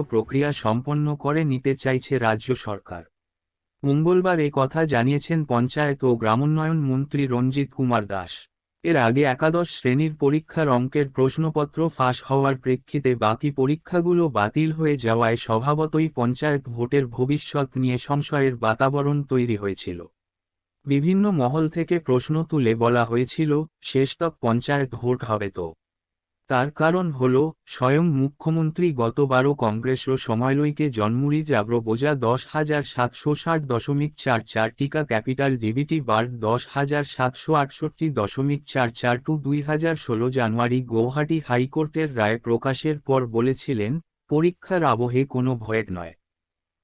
প্রক্রিয়া সম্পন্ন করে নিতে চাইছে রাজ্য সরকার। মঙ্গলবার এ কথা জানিয়েছেন পঞ্চায়েত ও গ্রামোন্নয়ন মন্ত্রী রঞ্জিত কুমার দাস। এর আগে একাদশ শ্রেণীর পরীক্ষার অঙ্কের প্রশ্নপত্র ফাঁস হওয়ার প্রেক্ষিতে বাকি পরীক্ষাগুলো বাতিল হয়ে যাওয়ায় স্বভাবতই পঞ্চায়েত ভোটের ভবিষ্যৎ নিয়ে সংশয়ের বাতাবরণ তৈরি হয়েছিল। বিভিন্ন মহল থেকে প্রশ্ন তুলে বলা হয়েছিল, শেষতক পঞ্চায়েত ভোট হবে তো? তার কারণ হল, স্বয়ং মুখ্যমন্ত্রী গতবারও কংগ্রেসর সময়লৈকে জন্মুরি জাব্র বোঝা 10,760.44 টিকা ক্যাপিটাল ডিবিটি বার্ড 10,768.44 2016 জানুয়ারি গৌহাটি হাইকোর্টের রায় প্রকাশের পর বলেছিলেন, পরীক্ষার আবহে কোনো ভয়ের নয়।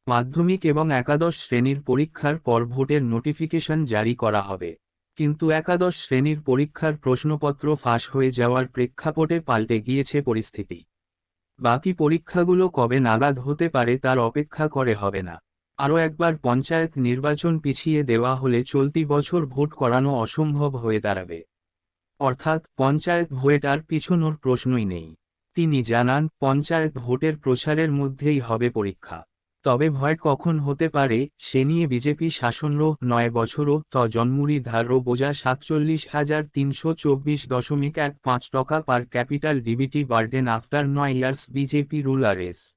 মাধ্যমিক এবং একাদশ শ্রেণীর পরীক্ষার পর ভোটের নোটিফিকেশন জারি করা হবে। কিন্তু একাদশ শ্রেণীর পরীক্ষার প্রশ্নপত্র ফাঁস হয়ে যাওয়ার প্রেক্ষাপটে পাল্টে গিয়েছে পরিস্থিতি। বাকি পরীক্ষাগুলো কবে নাগাদ হতে পারে তার অপেক্ষা করে হবে না। আরও একবার পঞ্চায়েত নির্বাচন পিছিয়ে দেওয়া হলে চলতি বছর ভোট করানো অসম্ভব হয়ে দাঁড়াবে। অর্থাৎ পঞ্চায়েত ভোট আর পিছনোর প্রশ্নই নেই। তিনি জানান, পঞ্চায়েত ভোটের প্রচারের মধ্যেই হবে পরীক্ষা। তবে ভয় কখন হতে পারে সে নিয়ে বিজেপি শাসনরও 9 বছরও জন্মুরি ধারও বোঝা 47,324.15 টাকা per capital DBT burden after 9 years BJP রুলারেস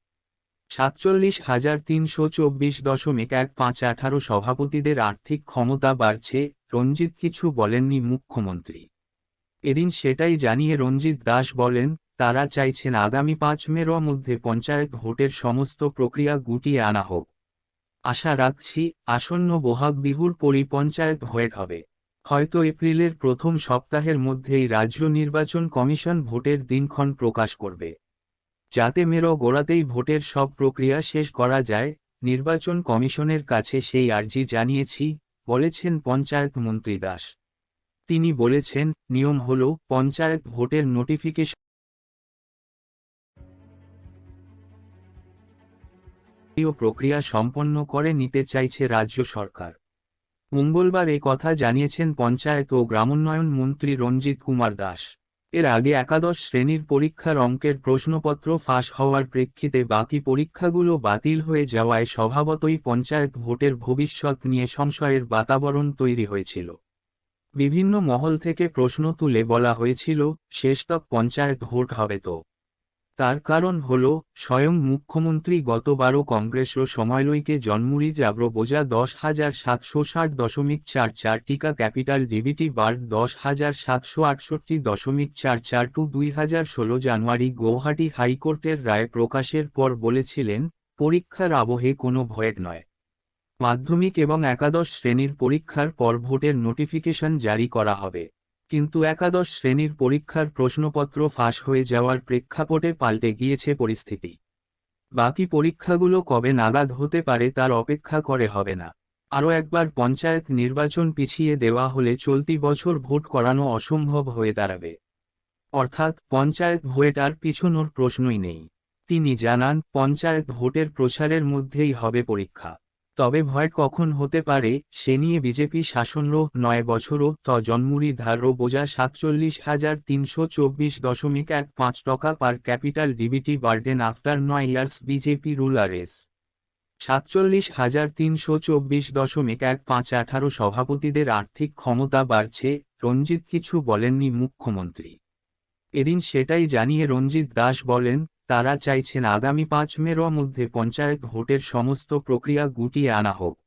47,324.15 18 সভাপতিদের আর্থিক ক্ষমতা বাড়ছে, রঞ্জিত কিছু বলেননি মুখ্যমন্ত্রী। এদিন সেটাই জানিয়ে রঞ্জিত দাস বলেন, তারা চাইছেন আগামী 5 মের মধ্যে পঞ্চায়েত ভোটের সমস্ত প্রক্রিয়া গুটিয়ে আনা হোক। আশা রাখছি, আসন্ন বহাগ বিহুর পরই পঞ্চায়েত ভোট হবে। হয়তো এপ্রিলের প্রথম সপ্তাহের মধ্যেই রাজ্য নির্বাচন কমিশন ভোটের দিনক্ষণ প্রকাশ করবে। যাতে মের গোড়াতেই ভোটের সব প্রক্রিয়া শেষ করা যায়, নির্বাচন কমিশনের কাছে সেই আর্জি জানিয়েছি, বলেছেন পঞ্চায়েত মন্ত্রী দাস। তিনি বলেছেন, নিয়ম হল, পঞ্চায়েত ভোটের নোটিফিকেশন প্রক্রিয়া সম্পন্ন করে নিতে চাইছে রাজ্য সরকার। মঙ্গলবার এ কথা জানিয়েছেন পঞ্চায়েত ও গ্রামোন্নয়ন মন্ত্রী রঞ্জিত কুমার দাস। এর আগে একাদশ শ্রেণীর পরীক্ষার অঙ্কের প্রশ্নপত্র ফাঁস হওয়ার প্রেক্ষিতে বাকি পরীক্ষাগুলো বাতিল হয়ে যাওয়ায় স্বভাবতই পঞ্চায়েত ভোটের ভবিষ্যৎ নিয়ে সংশয়ের বাতাবরণ তৈরি হয়েছিল। বিভিন্ন মহল থেকে প্রশ্ন তুলে বলা হয়েছিল, শেষতক পঞ্চায়েত ভোট হবে তো? তার কারণ হল, স্বয়ং মুখ্যমন্ত্রী গতবারও কংগ্রেসর সময়লৈকে জন্মুরি জাব্র বোঝা 10,760.44 টিকা ক্যাপিটাল ডিবিটি বার্ড 10,768.44 2016 জানুয়ারি গৌহাটি হাইকোর্টের রায় প্রকাশের পর বলেছিলেন, পরীক্ষার আবহে কোনো ভয়ের নয়। মাধ্যমিক এবং একাদশ শ্রেণীর পরীক্ষার পর ভোটের নোটিফিকেশন জারি করা হবে। কিন্তু একাদশ শ্রেণীর পরীক্ষার প্রশ্নপত্র ফাঁস হয়ে যাওয়ার প্রেক্ষাপটে পাল্টে গিয়েছে পরিস্থিতি। বাকি পরীক্ষাগুলো কবে নাগাদ হতে পারে তার অপেক্ষা করে হবে না। আরও একবার পঞ্চায়েত নির্বাচন পিছিয়ে দেওয়া হলে চলতি বছর ভোট করানো অসম্ভব হয়ে দাঁড়াবে। অর্থাৎ পঞ্চায়েত ভোট আর পিছনোর প্রশ্নই নেই। তিনি জানান, পঞ্চায়েত ভোটের প্রচারের মধ্যেই হবে পরীক্ষা। তবে ভয় কখন হতে পারে সে নিয়ে বিজেপি শাসনরও 9 বছরও জন্মুরি ধারও বোঝা 47,324.15 টাকা per capital DBT burden after 9 years BJP রুলারেস 47,324.15 18 সভাপতিদের আর্থিক ক্ষমতা বাড়ছে, রঞ্জিত কিছু বলেননি মুখ্যমন্ত্রী। এদিন সেটাই জানিয়ে রঞ্জিত দাস বলেন, তারা চাইছেন আগামী 5 মের মধ্যে পঞ্চায়েত ভোটের সমস্ত প্রক্রিয়া গুটিয়ে আনা হোক।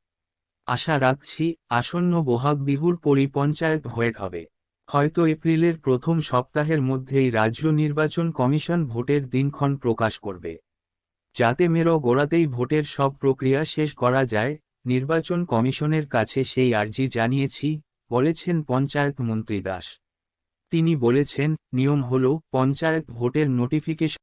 আশা রাখছি, আসন্ন বহাগ বিহুর পরই পঞ্চায়েত ভোট হবে। হয়তো এপ্রিলের প্রথম সপ্তাহের মধ্যেই রাজ্য নির্বাচন কমিশন ভোটের দিনক্ষণ প্রকাশ করবে। যাতে মের গোড়াতেই ভোটের সব প্রক্রিয়া শেষ করা যায়, নির্বাচন কমিশনের কাছে সেই আর্জি জানিয়েছি, বলেছেন পঞ্চায়েত মন্ত্রী দাস। তিনি বলেছেন, নিয়ম হল, পঞ্চায়েত ভোটের নোটিফিকেশন